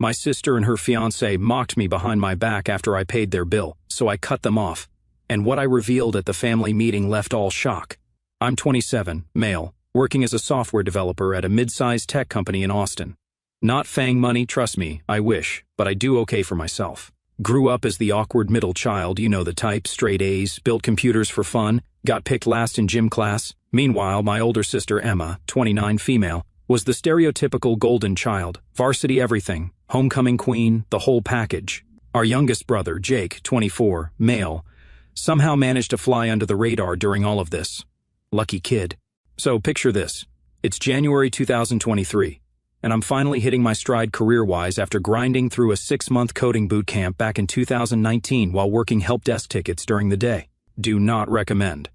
My sister and her fiancé mocked me behind my back after I paid their bill, so I cut them off. And what I revealed at the family meeting left all shock. I'm 27, male, working as a software developer at a mid-sized tech company in Austin. Not FANG money, trust me, I wish, but I do okay for myself. Grew up as the awkward middle child, you know the type, straight A's, built computers for fun, got picked last in gym class. Meanwhile, my older sister Emma, 29, female, was the stereotypical golden child, varsity everything, homecoming queen, the whole package. Our youngest brother, Jake, 24, male, somehow managed to fly under the radar during all of this. Lucky kid. So picture this. It's January 2023, and I'm finally hitting my stride career-wise after grinding through a 6-month coding boot camp back in 2019 while working help desk tickets during the day. Do not recommend.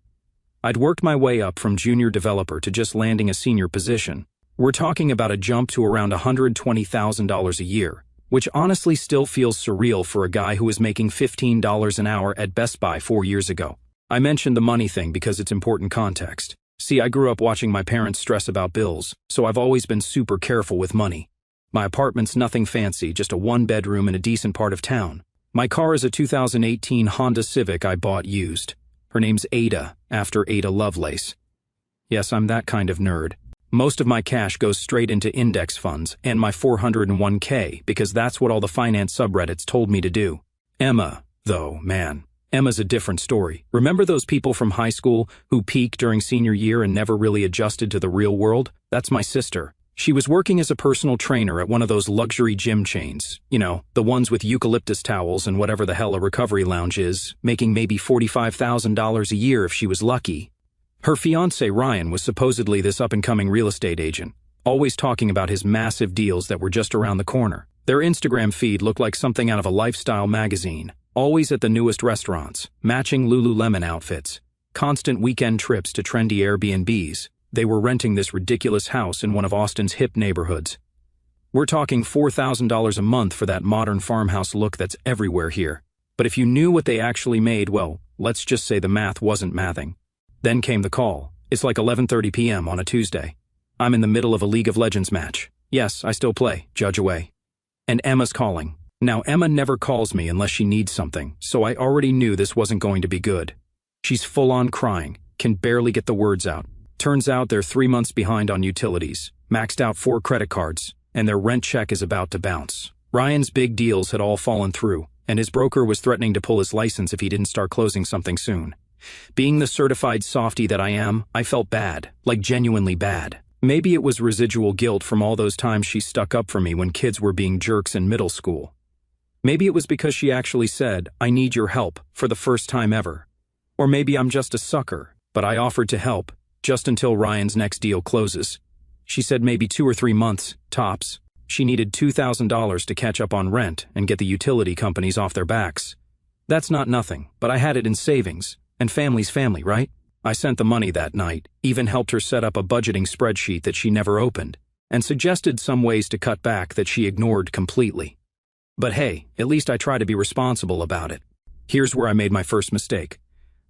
I'd worked my way up from junior developer to just landing a senior position. We're talking about a jump to around $120,000 a year, which honestly still feels surreal for a guy who was making $15 an hour at Best Buy 4 years ago. I mentioned the money thing because it's important context. See, I grew up watching my parents stress about bills, so I've always been super careful with money. My apartment's nothing fancy, just a 1-bedroom in a decent part of town. My car is a 2018 Honda Civic I bought used. Her name's Ada, after Ada Lovelace. Yes, I'm that kind of nerd. Most of my cash goes straight into index funds and my 401k because that's what all the finance subreddits told me to do. Emma, though, man. Emma's a different story. Remember those people from high school who peaked during senior year and never really adjusted to the real world? That's my sister. She was working as a personal trainer at one of those luxury gym chains. You know, the ones with eucalyptus towels and whatever the hell a recovery lounge is, making maybe $45,000 a year if she was lucky. Her fiancé Ryan was supposedly this up-and-coming real estate agent, always talking about his massive deals that were just around the corner. Their Instagram feed looked like something out of a lifestyle magazine, always at the newest restaurants, matching Lululemon outfits, constant weekend trips to trendy Airbnbs. They were renting this ridiculous house in one of Austin's hip neighborhoods. We're talking $4,000 a month for that modern farmhouse look that's everywhere here. But if you knew what they actually made, well, let's just say the math wasn't mathing. Then came the call. It's like 11:30 p.m. on a Tuesday. I'm in the middle of a League of Legends match. Yes, I still play, judge away. And Emma's calling. Now, Emma never calls me unless she needs something, so I already knew this wasn't going to be good. She's full-on crying, can barely get the words out. Turns out they're 3 months behind on utilities, maxed out 4 credit cards, and their rent check is about to bounce. Ryan's big deals had all fallen through, and his broker was threatening to pull his license if he didn't start closing something soon. Being the certified softie that I am, I felt bad, like genuinely bad. Maybe it was residual guilt from all those times she stuck up for me when kids were being jerks in middle school. Maybe it was because she actually said, "I need your help," for the first time ever. Or maybe I'm just a sucker, but I offered to help, just until Ryan's next deal closes. She said maybe 2 or 3 months, tops. She needed $2,000 to catch up on rent and get the utility companies off their backs. That's not nothing, but I had it in savings. And family's family, right? I sent the money that night, even helped her set up a budgeting spreadsheet that she never opened, and suggested some ways to cut back that she ignored completely. But hey, at least I try to be responsible about it. Here's where I made my first mistake.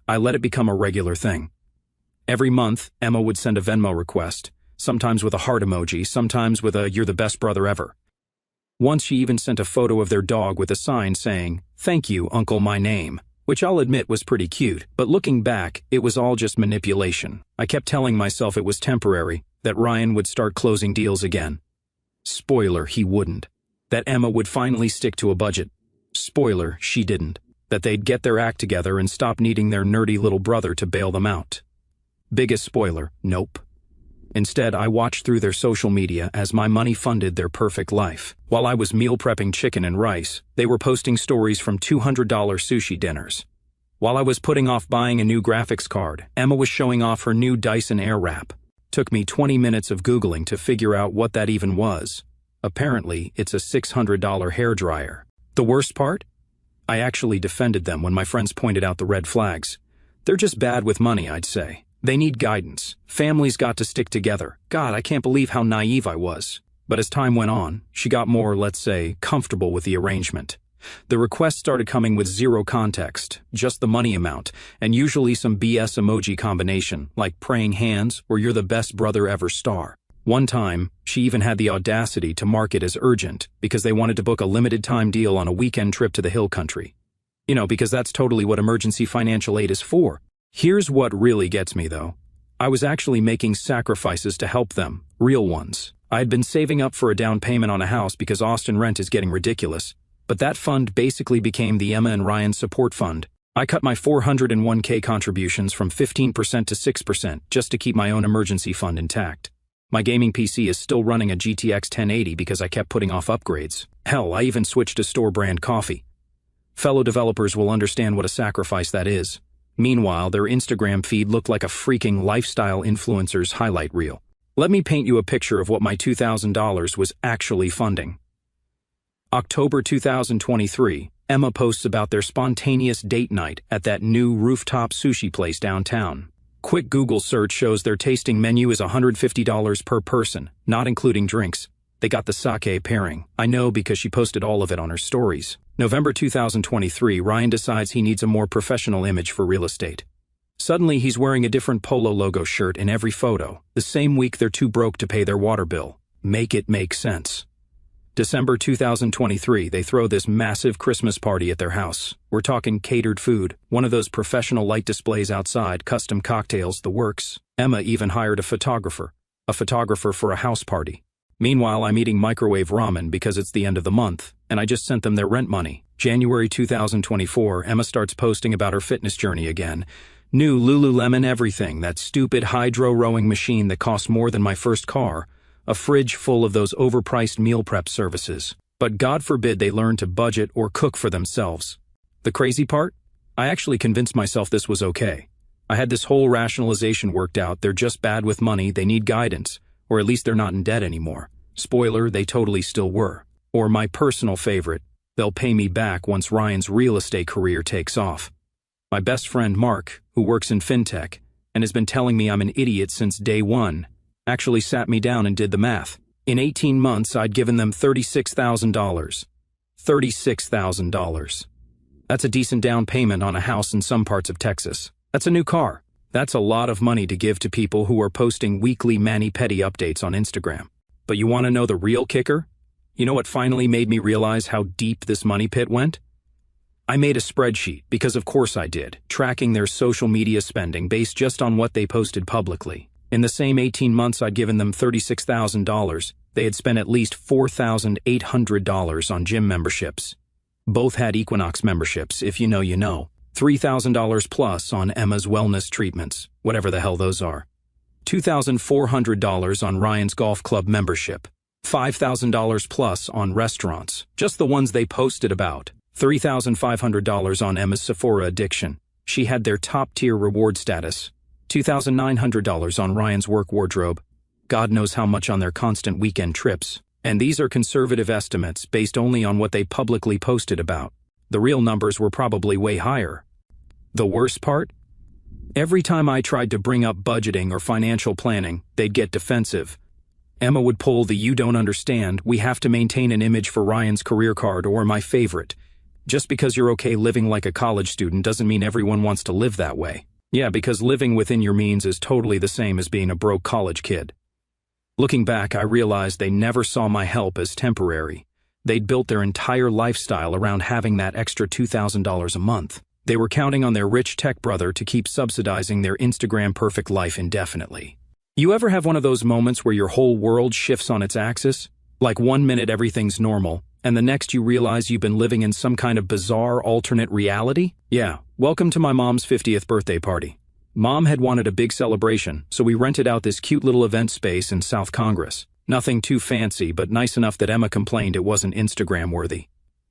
I let it become a regular thing. Every month, Emma would send a Venmo request, sometimes with a heart emoji, sometimes with a "you're the best brother ever." Once she even sent a photo of their dog with a sign saying, "Thank you, Uncle, my name," which I'll admit was pretty cute, but looking back, it was all just manipulation. I kept telling myself it was temporary, that Ryan would start closing deals again. Spoiler, he wouldn't. That Emma would finally stick to a budget. Spoiler, she didn't. That they'd get their act together and stop needing their nerdy little brother to bail them out. Biggest spoiler, nope. Instead, I watched through their social media as my money funded their perfect life. While I was meal prepping chicken and rice, they were posting stories from $200 sushi dinners. While I was putting off buying a new graphics card, Emma was showing off her new Dyson Airwrap. Took me 20 minutes of Googling to figure out what that even was. Apparently, it's a $600 hairdryer. The worst part? I actually defended them when my friends pointed out the red flags. They're just bad with money, I'd say. They need guidance. Families got to stick together. God, I can't believe how naive I was. But as time went on, she got more, let's say, comfortable with the arrangement. The requests started coming with zero context, just the money amount, and usually some BS emoji combination, like praying hands or "you're the best brother ever" star. One time, she even had the audacity to mark it as urgent because they wanted to book a limited-time deal on a weekend trip to the hill country. You know, because that's totally what emergency financial aid is for. Here's what really gets me, though. I was actually making sacrifices to help them, real ones. I had been saving up for a down payment on a house because Austin rent is getting ridiculous, but that fund basically became the Emma and Ryan support fund. I cut my 401k contributions from 15% to 6% just to keep my own emergency fund intact. My gaming PC is still running a GTX 1080 because I kept putting off upgrades. Hell, I even switched to store-brand coffee. Fellow developers will understand what a sacrifice that is. Meanwhile, their Instagram feed looked like a freaking lifestyle influencer's highlight reel. Let me paint you a picture of what my $2,000 was actually funding. October 2023, Emma posts about their spontaneous date night at that new rooftop sushi place downtown. Quick Google search shows their tasting menu is $150 per person, not including drinks. They got the sake pairing. I know because she posted all of it on her stories. November 2023, Ryan decides he needs a more professional image for real estate. Suddenly, he's wearing a different Polo logo shirt in every photo. The same week they're too broke to pay their water bill. Make it make sense. December 2023, they throw this massive Christmas party at their house. We're talking catered food, one of those professional light displays outside, custom cocktails, the works. Emma even hired a photographer for a house party. Meanwhile, I'm eating microwave ramen because it's the end of the month, and I just sent them their rent money. January 2024, Emma starts posting about her fitness journey again. New Lululemon everything, that stupid hydro rowing machine that costs more than my first car. A fridge full of those overpriced meal prep services. But God forbid they learn to budget or cook for themselves. The crazy part? I actually convinced myself this was okay. I had this whole rationalization worked out. They're just bad with money, they need guidance. Or at least they're not in debt anymore. Spoiler, they totally still were. Or my personal favorite, they'll pay me back once Ryan's real estate career takes off. My best friend Mark, who works in fintech, and has been telling me I'm an idiot since day one, actually sat me down and did the math. In 18 months, I'd given them $36,000. $36,000. That's a decent down payment on a house in some parts of Texas. That's a new car. That's a lot of money to give to people who are posting weekly mani-pedi updates on Instagram. But you want to know the real kicker? You know what finally made me realize how deep this money pit went? I made a spreadsheet, because of course I did, tracking their social media spending based just on what they posted publicly. In the same 18 months I'd given them $36,000, they had spent at least $4,800 on gym memberships. Both had Equinox memberships, if you know you know. $3,000 plus on Emma's wellness treatments, whatever the hell those are. $2,400 on Ryan's golf club membership. $5,000 plus on restaurants, just the ones they posted about. $3,500 on Emma's Sephora addiction. She had their top-tier reward status. $2,900 on Ryan's work wardrobe. God knows how much on their constant weekend trips. And these are conservative estimates based only on what they publicly posted about. The real numbers were probably way higher. The worst part? Every time I tried to bring up budgeting or financial planning, they'd get defensive. Emma would pull the "you don't understand, we have to maintain an image for Ryan's career card," or my favorite. Just because you're okay living like a college student doesn't mean everyone wants to live that way. Yeah, because living within your means is totally the same as being a broke college kid. Looking back, I realized they never saw my help as temporary. They'd built their entire lifestyle around having that extra $2,000 a month. They were counting on their rich tech brother to keep subsidizing their Instagram perfect life indefinitely. You ever have one of those moments where your whole world shifts on its axis? Like 1 minute everything's normal, and the next you realize you've been living in some kind of bizarre alternate reality? Yeah, welcome to my mom's 50th birthday party. Mom had wanted a big celebration, so we rented out this cute little event space in South Congress. Nothing too fancy, but nice enough that Emma complained it wasn't Instagram-worthy.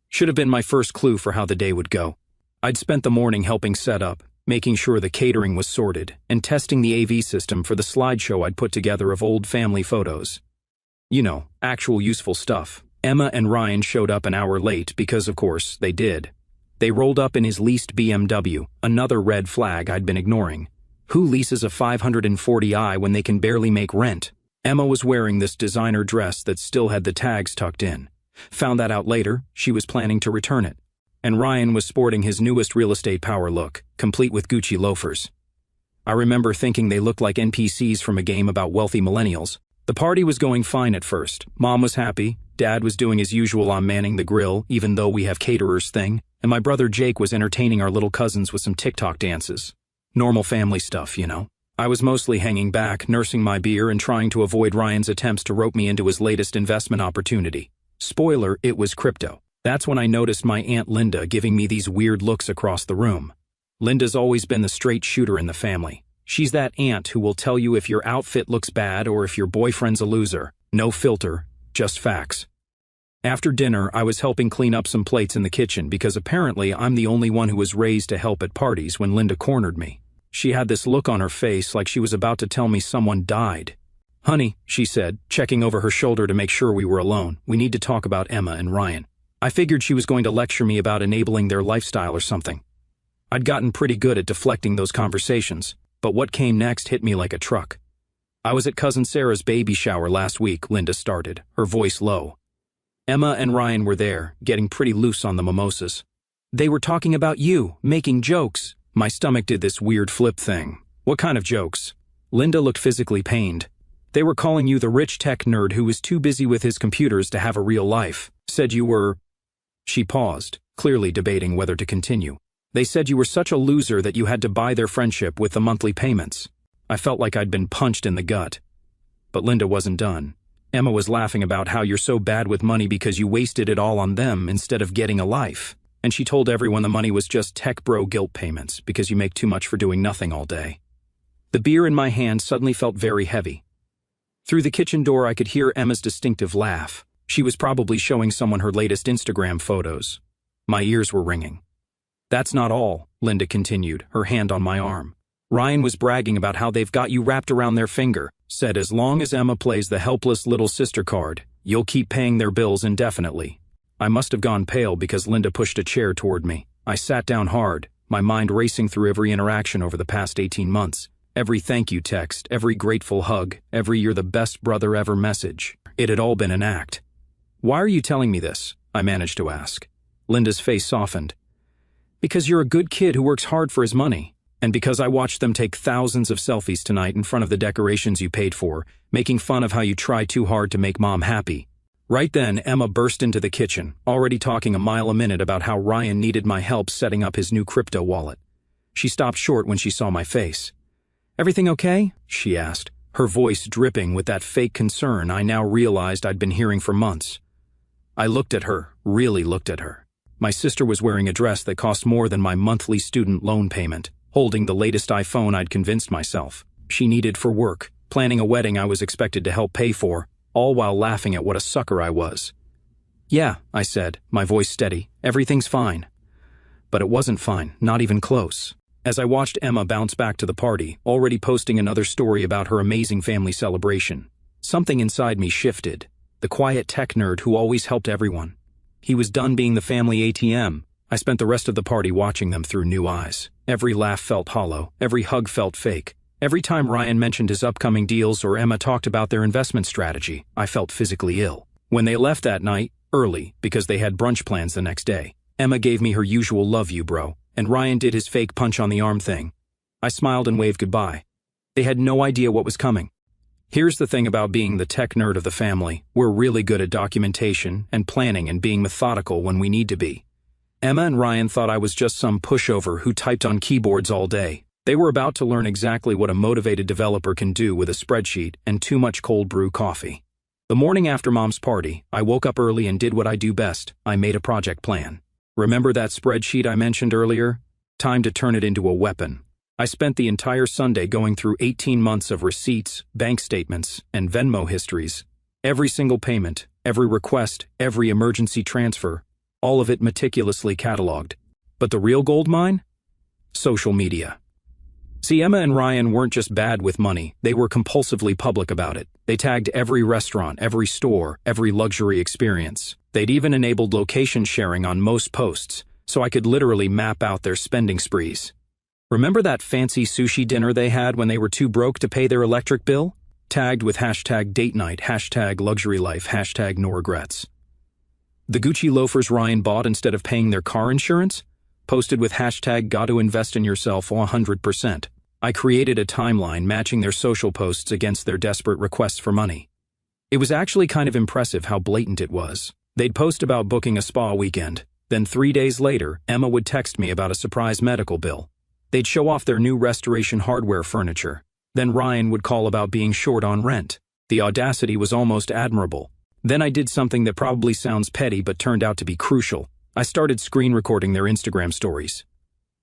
Should have been my first clue for how the day would go. I'd spent the morning helping set up, making sure the catering was sorted, and testing the AV system for the slideshow I'd put together of old family photos. You know, actual useful stuff. Emma and Ryan showed up an hour late because, of course, they did. They rolled up in his leased BMW, another red flag I'd been ignoring. Who leases a 540i when they can barely make rent? Emma was wearing this designer dress that still had the tags tucked in. Found that out later, she was planning to return it. And Ryan was sporting his newest real estate power look, complete with Gucci loafers. I remember thinking they looked like NPCs from a game about wealthy millennials. The party was going fine at first. Mom was happy, Dad was doing his usual I'm manning the grill, even though we have caterers thing, and my brother Jake was entertaining our little cousins with some TikTok dances. Normal family stuff, you know. I was mostly hanging back, nursing my beer and trying to avoid Ryan's attempts to rope me into his latest investment opportunity. Spoiler, it was crypto. That's when I noticed my Aunt Linda giving me these weird looks across the room. Linda's always been the straight shooter in the family. She's that aunt who will tell you if your outfit looks bad or if your boyfriend's a loser. No filter, just facts. After dinner, I was helping clean up some plates in the kitchen because apparently I'm the only one who was raised to help at parties when Linda cornered me. She had this look on her face like she was about to tell me someone died. "Honey," she said, checking over her shoulder to make sure we were alone, "we need to talk about Emma and Ryan." I figured she was going to lecture me about enabling their lifestyle or something. I'd gotten pretty good at deflecting those conversations, but what came next hit me like a truck. "I was at Cousin Sarah's baby shower last week," Linda started, her voice low. "Emma and Ryan were there, getting pretty loose on the mimosas. They were talking about you, making jokes." My stomach did this weird flip thing. "What kind of jokes?" Linda looked physically pained. "They were calling you the rich tech nerd who was too busy with his computers to have a real life. Said you were—" She paused, clearly debating whether to continue. "They said you were such a loser that you had to buy their friendship with the monthly payments." I felt like I'd been punched in the gut. But Linda wasn't done. "Emma was laughing about how you're so bad with money because you wasted it all on them instead of getting a life. And she told everyone the money was just tech bro guilt payments because you make too much for doing nothing all day." The beer in my hand suddenly felt very heavy. Through the kitchen door I could hear Emma's distinctive laugh. She was probably showing someone her latest Instagram photos. My ears were ringing. "That's not all," Linda continued, her hand on my arm. "Ryan was bragging about how they've got you wrapped around their finger. Said as long as Emma plays the helpless little sister card, you'll keep paying their bills indefinitely." I must have gone pale because Linda pushed a chair toward me. I sat down hard, my mind racing through every interaction over the past 18 months. Every thank you text, every grateful hug, every "you're the best brother ever" message. It had all been an act. "Why are you telling me this?" I managed to ask. Linda's face softened. "Because you're a good kid who works hard for his money. And because I watched them take thousands of selfies tonight in front of the decorations you paid for, making fun of how you try too hard to make Mom happy." Right then, Emma burst into the kitchen, already talking a mile a minute about how Ryan needed my help setting up his new crypto wallet. She stopped short when she saw my face. "Everything okay?" she asked, her voice dripping with that fake concern I now realized I'd been hearing for months. I looked at her, really looked at her. My sister was wearing a dress that cost more than my monthly student loan payment, holding the latest iPhone I'd convinced myself she needed for work, planning a wedding I was expected to help pay for, all while laughing at what a sucker I was. "Yeah," I said, my voice steady, "everything's fine." But it wasn't fine, not even close. As I watched Emma bounce back to the party, already posting another story about her amazing family celebration, something inside me shifted. The quiet tech nerd who always helped everyone. He was done being the family ATM. I spent the rest of the party watching them through new eyes. Every laugh felt hollow, every hug felt fake. Every time Ryan mentioned his upcoming deals or Emma talked about their investment strategy, I felt physically ill. When they left that night, early, because they had brunch plans the next day, Emma gave me her usual "love you, bro," and Ryan did his fake punch on the arm thing. I smiled and waved goodbye. They had no idea what was coming. Here's the thing about being the tech nerd of the family. We're really good at documentation and planning and being methodical when we need to be. Emma and Ryan thought I was just some pushover who typed on keyboards all day. They were about to learn exactly what a motivated developer can do with a spreadsheet and too much cold brew coffee. The morning after Mom's party, I woke up early and did what I do best. I made a project plan. Remember that spreadsheet I mentioned earlier? Time to turn it into a weapon. I spent the entire Sunday going through 18 months of receipts, bank statements, and Venmo histories. Every single payment, every request, every emergency transfer, all of it meticulously cataloged. But the real gold mine? Social media. See, Emma and Ryan weren't just bad with money, they were compulsively public about it. They tagged every restaurant, every store, every luxury experience. They'd even enabled location sharing on most posts, so I could literally map out their spending sprees. Remember that fancy sushi dinner they had when they were too broke to pay their electric bill? Tagged with hashtag date night, hashtag luxury life, hashtag no regrets. The Gucci loafers Ryan bought instead of paying their car insurance? Posted with hashtag gotta invest in yourself 100%. I created a timeline matching their social posts against their desperate requests for money. It was actually kind of impressive how blatant it was. They'd post about booking a spa weekend. Then 3 days later, Emma would text me about a surprise medical bill. They'd show off their new restoration hardware furniture. Then Ryan would call about being short on rent. The audacity was almost admirable. Then I did something that probably sounds petty but turned out to be crucial. I started screen recording their Instagram stories.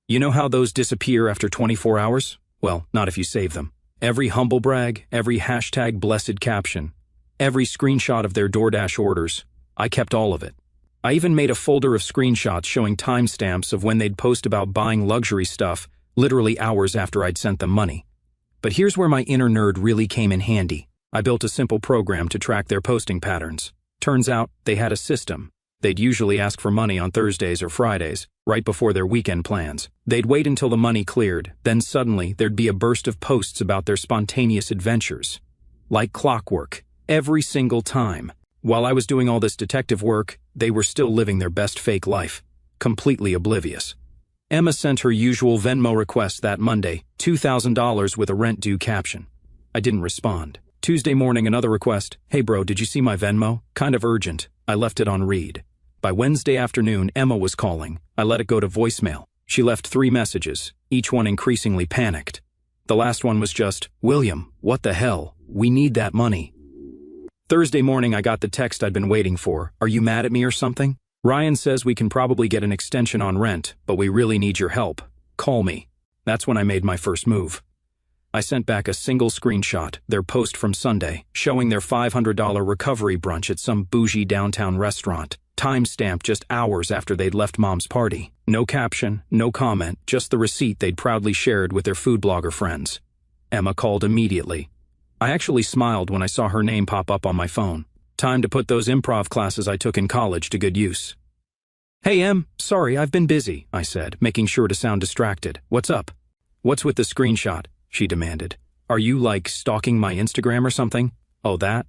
You know how those disappear after 24 hours? Well, not if you save them. Every humble brag, every hashtag blessed caption, every screenshot of their DoorDash orders. I kept all of it. I even made a folder of screenshots showing timestamps of when they'd post about buying luxury stuff, literally hours after I'd sent them money. But here's where my inner nerd really came in handy. I built a simple program to track their posting patterns. Turns out, they had a system. They'd usually ask for money on Thursdays or Fridays, right before their weekend plans. They'd wait until the money cleared, then suddenly there'd be a burst of posts about their spontaneous adventures. Like clockwork, every single time. While I was doing all this detective work, they were still living their best fake life, completely oblivious. Emma sent her usual Venmo request that Monday, $2,000 with a rent-due caption. I didn't respond. Tuesday morning, another request. Hey bro, did you see my Venmo? Kind of urgent. I left it on read. By Wednesday afternoon, Emma was calling. I let it go to voicemail. She left 3 messages, each one increasingly panicked. The last one was just, William, what the hell? We need that money. Thursday morning, I got the text I'd been waiting for. Are you mad at me or something? Ryan says we can probably get an extension on rent, but we really need your help. Call me. That's when I made my first move. I sent back a single screenshot, their post from Sunday, showing their $500 recovery brunch at some bougie downtown restaurant, timestamped just hours after they'd left Mom's party. No caption, no comment, just the receipt they'd proudly shared with their food blogger friends. Emma called immediately. I actually smiled when I saw her name pop up on my phone. Time to put those improv classes I took in college to good use. Hey Em, sorry, I've been busy, I said, making sure to sound distracted. What's up? What's with the screenshot? She demanded. Are you, like, stalking my Instagram or something? Oh, that?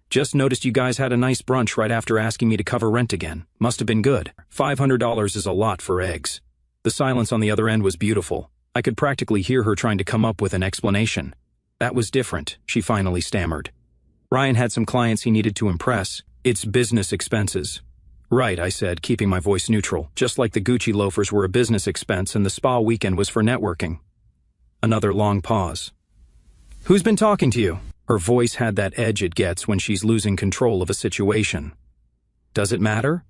Just noticed you guys had a nice brunch right after asking me to cover rent again. Must have been good. $500 is a lot for eggs. The silence on the other end was beautiful. I could practically hear her trying to come up with an explanation. That was different, she finally stammered. Ryan had some clients he needed to impress. It's business expenses. Right, I said, keeping my voice neutral, just like the Gucci loafers were a business expense and the spa weekend was for networking. Another long pause. Who's been talking to you? Her voice had that edge it gets when she's losing control of a situation. Does it matter?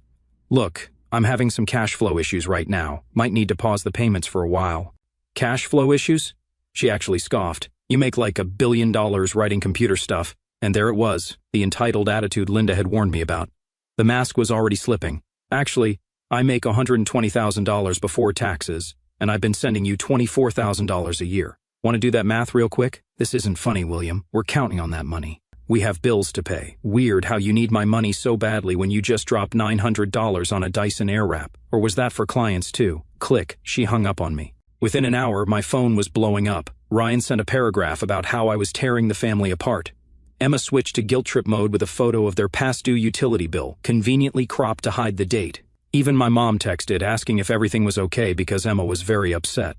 Look, I'm having some cash flow issues right now. Might need to pause the payments for a while. Cash flow issues? She actually scoffed. You make like $1 billion writing computer stuff. And there it was, the entitled attitude Linda had warned me about. The mask was already slipping. Actually, I make $120,000 before taxes, and I've been sending you $24,000 a year. Want to do that math real quick? This isn't funny, William. We're counting on that money. We have bills to pay. Weird how you need my money so badly when you just dropped $900 on a Dyson Airwrap. Or was that for clients too? Click, she hung up on me. Within an hour, my phone was blowing up. Ryan sent a paragraph about how I was tearing the family apart. Emma switched to guilt trip mode with a photo of their past due utility bill, conveniently cropped to hide the date. Even my mom texted asking if everything was okay because Emma was very upset.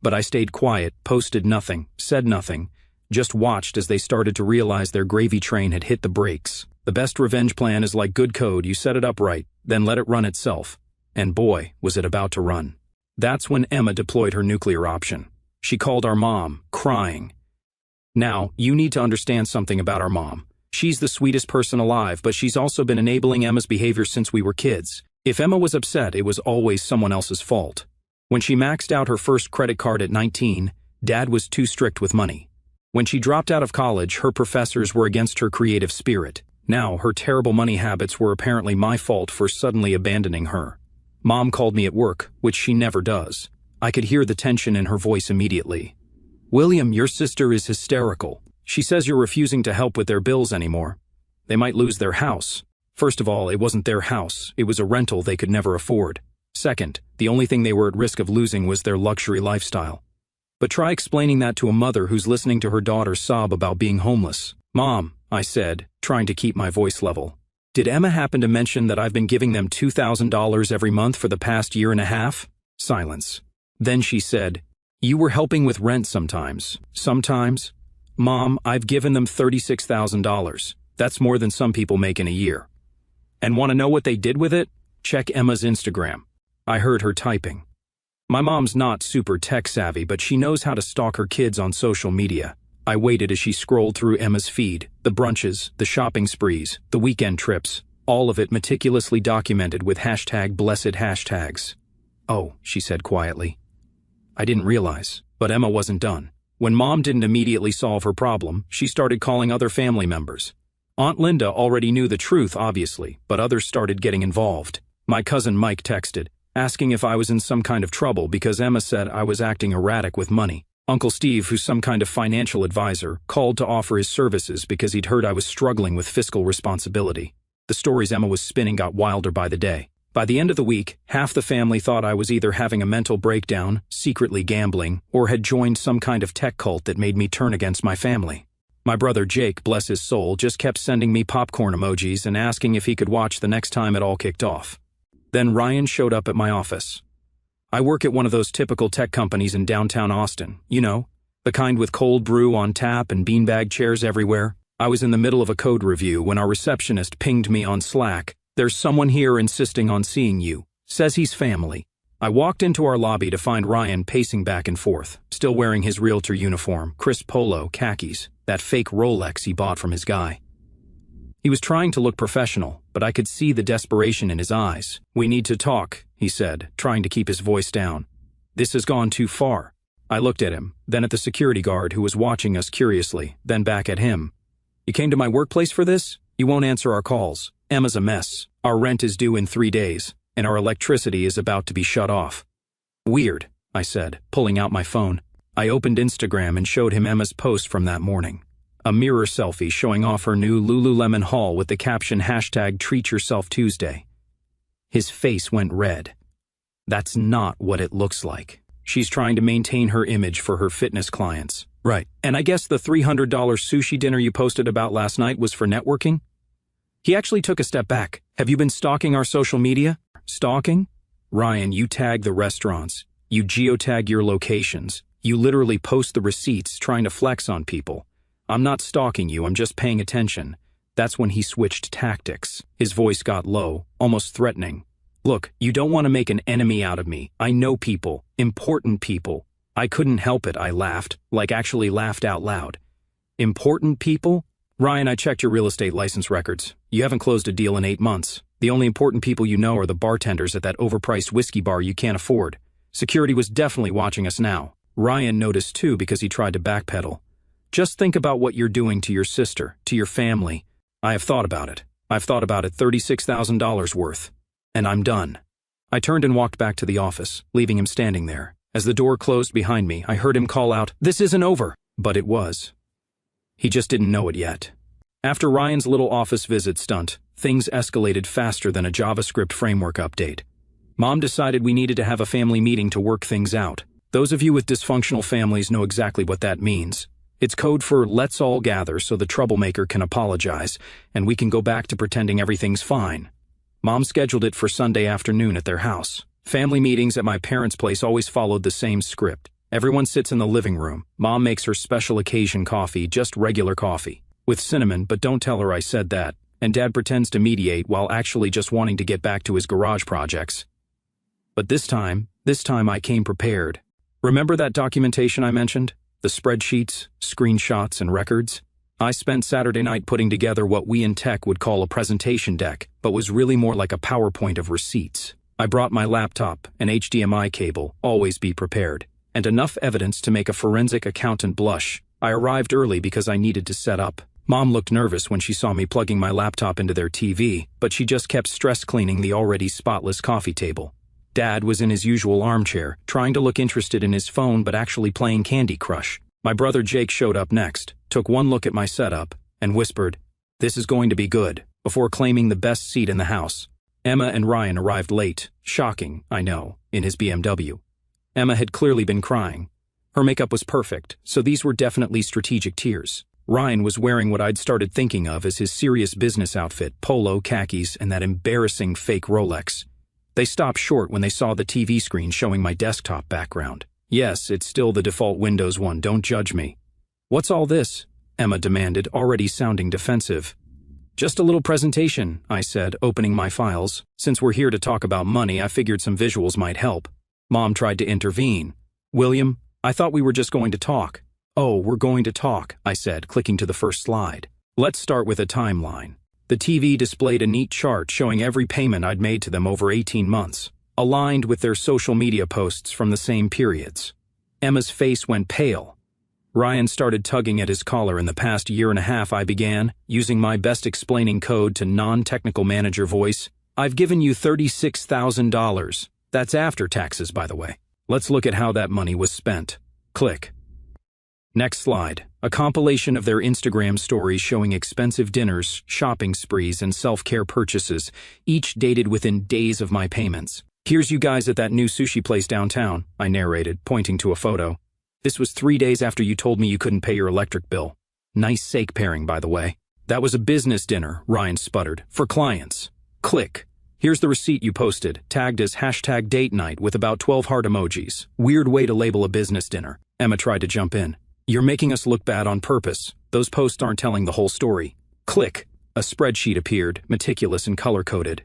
But I stayed quiet, posted nothing, said nothing, just watched as they started to realize their gravy train had hit the brakes. The best revenge plan is like good code, you set it up right, then let it run itself. And boy, was it about to run. That's when Emma deployed her nuclear option. She called our mom, crying. Now, you need to understand something about our mom. She's the sweetest person alive, but she's also been enabling Emma's behavior since we were kids. If Emma was upset, it was always someone else's fault. When she maxed out her first credit card at 19, Dad was too strict with money. When she dropped out of college, her professors were against her creative spirit. Now, her terrible money habits were apparently my fault for suddenly abandoning her. Mom called me at work, which she never does. I could hear the tension in her voice immediately. William, your sister is hysterical. She says you're refusing to help with their bills anymore. They might lose their house. First of all, it wasn't their house. It was a rental they could never afford. Second, the only thing they were at risk of losing was their luxury lifestyle. But try explaining that to a mother who's listening to her daughter sob about being homeless. Mom, I said, trying to keep my voice level. Did Emma happen to mention that I've been giving them $2,000 every month for the past year and a half? Silence. Then she said, you were helping with rent sometimes. Sometimes? Mom, I've given them $36,000. That's more than some people make in a year. And want to know what they did with it? Check Emma's Instagram. I heard her typing. My mom's not super tech-savvy, but she knows how to stalk her kids on social media. I waited as she scrolled through Emma's feed, the brunches, the shopping sprees, the weekend trips, all of it meticulously documented with #blessed hashtags. "Oh," she said quietly. I didn't realize, but Emma wasn't done. When Mom didn't immediately solve her problem, she started calling other family members. Aunt Linda already knew the truth, obviously, but others started getting involved. My cousin Mike texted, asking if I was in some kind of trouble because Emma said I was acting erratic with money. Uncle Steve, who's some kind of financial advisor, called to offer his services because he'd heard I was struggling with fiscal responsibility. The stories Emma was spinning got wilder by the day. By the end of the week, half the family thought I was either having a mental breakdown, secretly gambling, or had joined some kind of tech cult that made me turn against my family. My brother Jake, bless his soul, just kept sending me popcorn emojis and asking if he could watch the next time it all kicked off. Then Ryan showed up at my office. I work at one of those typical tech companies in downtown Austin, you know, the kind with cold brew on tap and beanbag chairs everywhere. I was in the middle of a code review when our receptionist pinged me on Slack. "There's someone here insisting on seeing you. Says he's family." I walked into our lobby to find Ryan pacing back and forth, still wearing his realtor uniform, crisp polo, khakis, that fake Rolex he bought from his guy. He was trying to look professional, but I could see the desperation in his eyes. "We need to talk," he said, trying to keep his voice down. "This has gone too far." I looked at him, then at the security guard who was watching us curiously, then back at him. "You came to my workplace for this? You won't answer our calls. Emma's a mess. Our rent is due in 3 days, and our electricity is about to be shut off." "Weird," I said, pulling out my phone. I opened Instagram and showed him Emma's post from that morning. A mirror selfie showing off her new Lululemon haul with the caption #TreatYourselfTuesday. His face went red. That's not what it looks like. She's trying to maintain her image for her fitness clients. Right. And I guess the $300 sushi dinner you posted about last night was for networking? He actually took a step back. "Have you been stalking our social media?" "Stalking?" "Ryan, you tag the restaurants. You geotag your locations. You literally post the receipts trying to flex on people. I'm not stalking you, I'm just paying attention." That's when he switched tactics. His voice got low, almost threatening. "Look, you don't want to make an enemy out of me. I know people, important people." I couldn't help it, I laughed, like actually laughed out loud. "Important people?" "Ryan, I checked your real estate license records. You haven't closed a deal in 8 months. The only important people you know are the bartenders at that overpriced whiskey bar you can't afford. Security was definitely watching us now." Ryan noticed too because he tried to backpedal. "Just think about what you're doing to your sister, to your family." "I have thought about it. I've thought about it $36,000 worth. And I'm done." I turned and walked back to the office, leaving him standing there. As the door closed behind me, I heard him call out, "This isn't over." But it was. He just didn't know it yet. After Ryan's little office visit stunt, things escalated faster than a JavaScript framework update. Mom decided we needed to have a family meeting to work things out. Those of you with dysfunctional families know exactly what that means. It's code for "let's all gather so the troublemaker can apologize, and we can go back to pretending everything's fine." Mom scheduled it for Sunday afternoon at their house. Family meetings at my parents' place always followed the same script. Everyone sits in the living room. Mom makes her special occasion coffee, just regular coffee, with cinnamon, but don't tell her I said that, and Dad pretends to mediate while actually just wanting to get back to his garage projects. But this time I came prepared. Remember that documentation I mentioned? The spreadsheets, screenshots, and records? I spent Saturday night putting together what we in tech would call a presentation deck, but was really more like a PowerPoint of receipts. I brought my laptop, an HDMI cable, always be prepared, and enough evidence to make a forensic accountant blush. I arrived early because I needed to set up. Mom looked nervous when she saw me plugging my laptop into their TV, but she just kept stress cleaning the already spotless coffee table. Dad was in his usual armchair, trying to look interested in his phone but actually playing Candy Crush. My brother Jake showed up next, took one look at my setup, and whispered, "This is going to be good," before claiming the best seat in the house. Emma and Ryan arrived late, shocking, I know, in his BMW. Emma had clearly been crying. Her makeup was perfect, so these were definitely strategic tears. Ryan was wearing what I'd started thinking of as his serious business outfit, polo, khakis, and that embarrassing fake Rolex. They stopped short when they saw the TV screen showing my desktop background. Yes, it's still the default Windows one, don't judge me. "What's all this?" Emma demanded, already sounding defensive. Just a little presentation, I said, opening my files. Since we're here to talk about money, I figured some visuals might help. Mom tried to intervene. William, I thought we were just going to talk. Oh, we're going to talk, I said, clicking to the first slide. Let's start with a timeline. The TV displayed a neat chart showing every payment I'd made to them over 18 months, aligned with their social media posts from the same periods. Emma's face went pale. Ryan started tugging at his collar. In the past year and a half, I began, using my best explaining code to non-technical manager voice. I've given you $36,000. That's after taxes, by the way. Let's look at how that money was spent. Click. Next slide. A compilation of their Instagram stories showing expensive dinners, shopping sprees, and self-care purchases, each dated within days of my payments. Here's you guys at that new sushi place downtown, I narrated, pointing to a photo. This was 3 days after you told me you couldn't pay your electric bill. Nice sake pairing, by the way. That was a business dinner, Ryan sputtered, for clients. Click. Here's the receipt you posted, tagged as #date-night with about 12 heart emojis. Weird way to label a business dinner. Emma tried to jump in. You're making us look bad on purpose. Those posts aren't telling the whole story. Click. A spreadsheet appeared, meticulous and color-coded.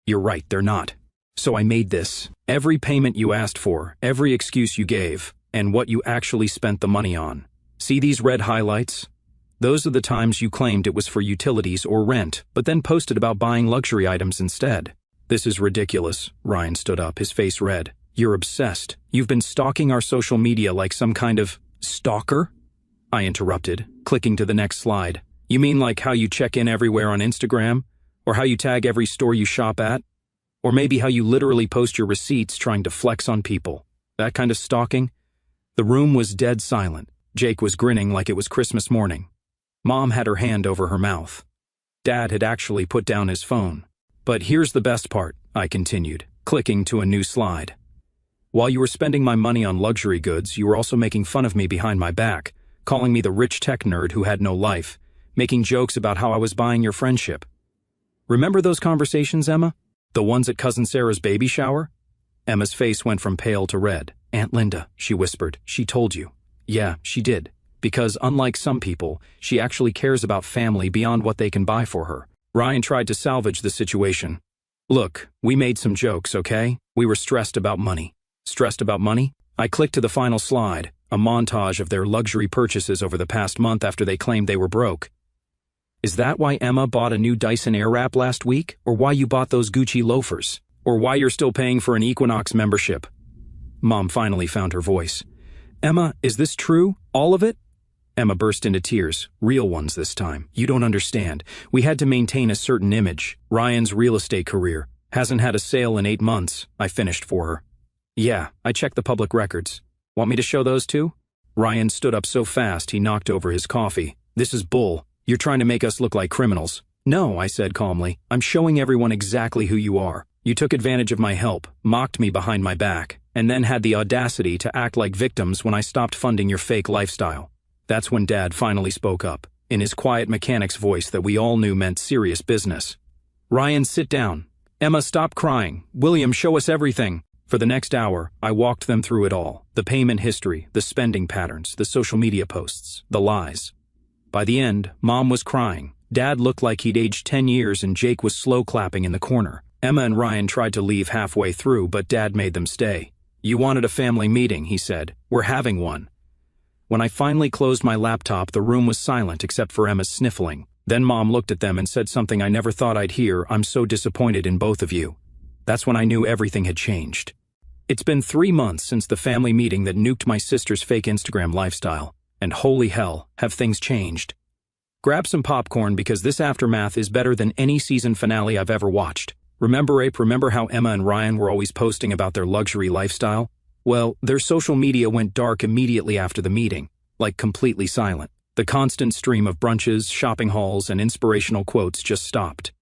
You're right, they're not. So I made this. Every payment you asked for, every excuse you gave, and what you actually spent the money on. See these red highlights? Those are the times you claimed it was for utilities or rent, but then posted about buying luxury items instead. This is ridiculous. Ryan stood up, his face red. You're obsessed. You've been stalking our social media like some kind of stalker? I interrupted, clicking to the next slide. You mean like how you check in everywhere on Instagram? Or how you tag every store you shop at? Or maybe how you literally post your receipts trying to flex on people? That kind of stalking? The room was dead silent. Jake was grinning like it was Christmas morning. Mom had her hand over her mouth. Dad had actually put down his phone. But here's the best part, I continued, clicking to a new slide. While you were spending my money on luxury goods, you were also making fun of me behind my back, calling me the rich tech nerd who had no life, making jokes about how I was buying your friendship. Remember those conversations, Emma? The ones at Cousin Sarah's baby shower? Emma's face went from pale to red. Aunt Linda, she whispered, she told you. Yeah, she did. Because unlike some people, she actually cares about family beyond what they can buy for her. Ryan tried to salvage the situation. Look, we made some jokes, okay? We were stressed about money. Stressed about money? I clicked to the final slide, a montage of their luxury purchases over the past month after they claimed they were broke. Is that why Emma bought a new Dyson Airwrap last week? Or why you bought those Gucci loafers? Or why you're still paying for an Equinox membership? Mom finally found her voice. Emma, is this true? All of it? Emma burst into tears, real ones this time. You don't understand. We had to maintain a certain image. Ryan's real estate career. Hasn't had a sale in 8 months, I finished for her. Yeah, I checked the public records. Want me to show those too? Ryan stood up so fast he knocked over his coffee. This is bull. You're trying to make us look like criminals. No, I said calmly. I'm showing everyone exactly who you are. You took advantage of my help, mocked me behind my back, and then had the audacity to act like victims when I stopped funding your fake lifestyle. That's when Dad finally spoke up, in his quiet mechanic's voice that we all knew meant serious business. Ryan, sit down. Emma, stop crying. William, show us everything. For the next hour, I walked them through it all. The payment history, the spending patterns, the social media posts, the lies. By the end, Mom was crying. Dad looked like he'd aged 10 years and Jake was slow clapping in the corner. Emma and Ryan tried to leave halfway through, but Dad made them stay. You wanted a family meeting, he said. We're having one. When I finally closed my laptop, the room was silent except for Emma's sniffling. Then Mom looked at them and said something I never thought I'd hear. I'm so disappointed in both of you. That's when I knew everything had changed. It's been 3 months since the family meeting that nuked my sister's fake Instagram lifestyle. And holy hell, have things changed. Grab some popcorn because this aftermath is better than any season finale I've ever watched. Remember how Emma and Ryan were always posting about their luxury lifestyle? Well, their social media went dark immediately after the meeting, like completely silent. The constant stream of brunches, shopping hauls, and inspirational quotes just stopped.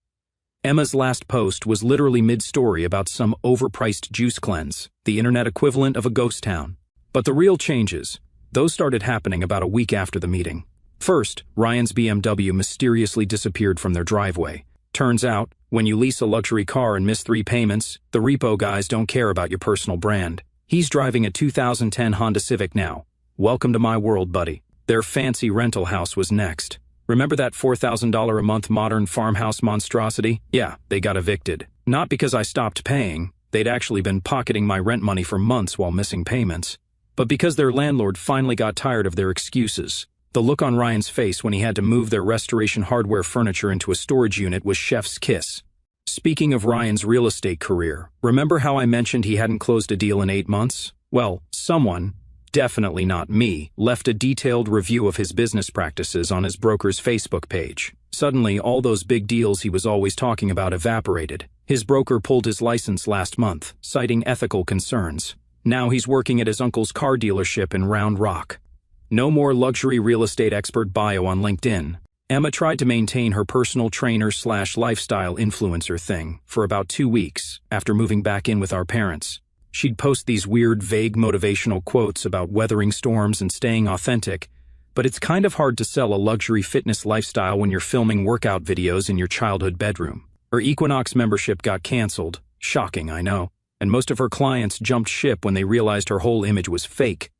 Emma's last post was literally mid-story about some overpriced juice cleanse, the internet equivalent of a ghost town. But the real changes, those started happening about a week after the meeting. First, Ryan's BMW mysteriously disappeared from their driveway. Turns out, when you lease a luxury car and miss 3 payments, the repo guys don't care about your personal brand. He's driving a 2010 Honda Civic now. Welcome to my world, buddy. Their fancy rental house was next. Remember that $4,000 a month modern farmhouse monstrosity? Yeah, they got evicted. Not because I stopped paying. They'd actually been pocketing my rent money for months while missing payments. But because their landlord finally got tired of their excuses. The look on Ryan's face when he had to move their restoration hardware furniture into a storage unit was chef's kiss. Speaking of Ryan's real estate career, remember how I mentioned he hadn't closed a deal in 8 months? Well, someone, definitely not me, left a detailed review of his business practices on his broker's Facebook page. Suddenly, all those big deals he was always talking about evaporated. His broker pulled his license last month, citing ethical concerns. Now he's working at his uncle's car dealership in Round Rock. No more luxury real estate expert bio on LinkedIn. Emma tried to maintain her personal trainer/lifestyle influencer thing for about 2 weeks after moving back in with our parents. She'd post these weird, vague motivational quotes about weathering storms and staying authentic, but it's kind of hard to sell a luxury fitness lifestyle when you're filming workout videos in your childhood bedroom. Her Equinox membership got canceled. Shocking, I know. And most of her clients jumped ship when they realized her whole image was fake.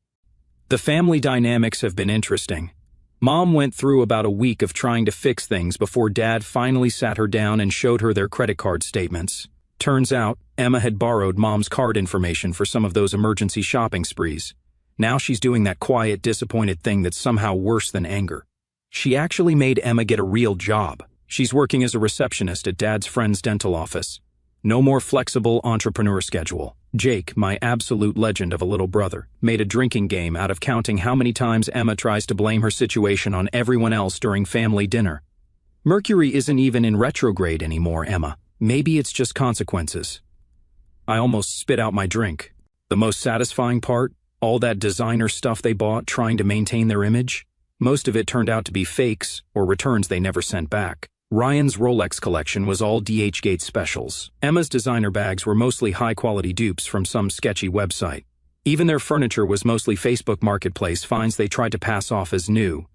The family dynamics have been interesting. Mom went through about a week of trying to fix things before Dad finally sat her down and showed her their credit card statements. Turns out, Emma had borrowed Mom's card information for some of those emergency shopping sprees. Now she's doing that quiet, disappointed thing that's somehow worse than anger. She actually made Emma get a real job. She's working as a receptionist at Dad's friend's dental office. No more flexible entrepreneur schedule. Jake, my absolute legend of a little brother, made a drinking game out of counting how many times Emma tries to blame her situation on everyone else during family dinner. Mercury isn't even in retrograde anymore, Emma. Maybe it's just consequences. I almost spit out my drink. The most satisfying part? All that designer stuff they bought trying to maintain their image? Most of it turned out to be fakes or returns they never sent back. Ryan's Rolex collection was all DHgate specials. Emma's designer bags were mostly high-quality dupes from some sketchy website. Even their furniture was mostly Facebook Marketplace finds they tried to pass off as new.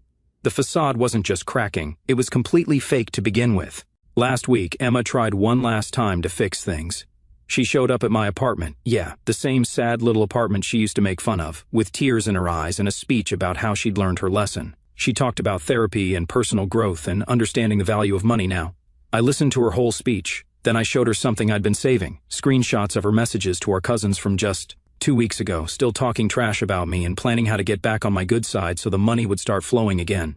The facade wasn't just cracking, it was completely fake to begin with. Last week, Emma tried one last time to fix things. She showed up at my apartment, yeah, the same sad little apartment she used to make fun of, with tears in her eyes and a speech about how she'd learned her lesson. She talked about therapy and personal growth and understanding the value of money now. I listened to her whole speech, then I showed her something I'd been saving, screenshots of her messages to our cousins from just 2 weeks ago, still talking trash about me and planning how to get back on my good side so the money would start flowing again.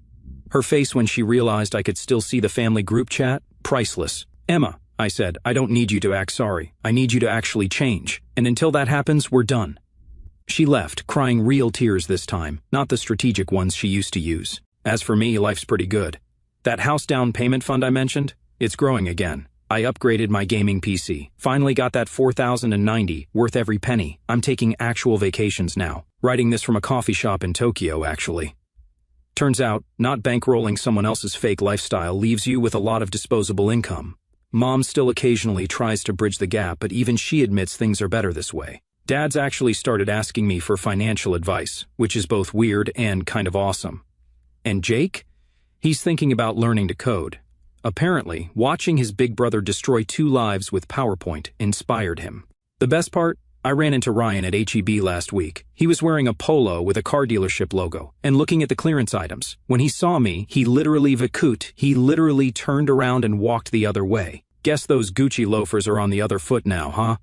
Her face when she realized I could still see the family group chat? Priceless. Emma, I said, I don't need you to act sorry. I need you to actually change. And until that happens, we're done. She left, crying real tears this time, not the strategic ones she used to use. As for me, life's pretty good. That house down payment fund I mentioned? It's growing again. I upgraded my gaming PC. Finally got that $4,090, worth every penny. I'm taking actual vacations now. Writing this from a coffee shop in Tokyo, actually. Turns out, not bankrolling someone else's fake lifestyle leaves you with a lot of disposable income. Mom still occasionally tries to bridge the gap, but even she admits things are better this way. Dad's actually started asking me for financial advice, which is both weird and kind of awesome. And Jake? He's thinking about learning to code. Apparently, watching his big brother destroy 2 lives with PowerPoint inspired him. The best part? I ran into Ryan at H-E-B last week. He was wearing a polo with a car dealership logo and looking at the clearance items. When he saw me, he literally turned around and walked the other way. Guess those Gucci loafers are on the other foot now, huh?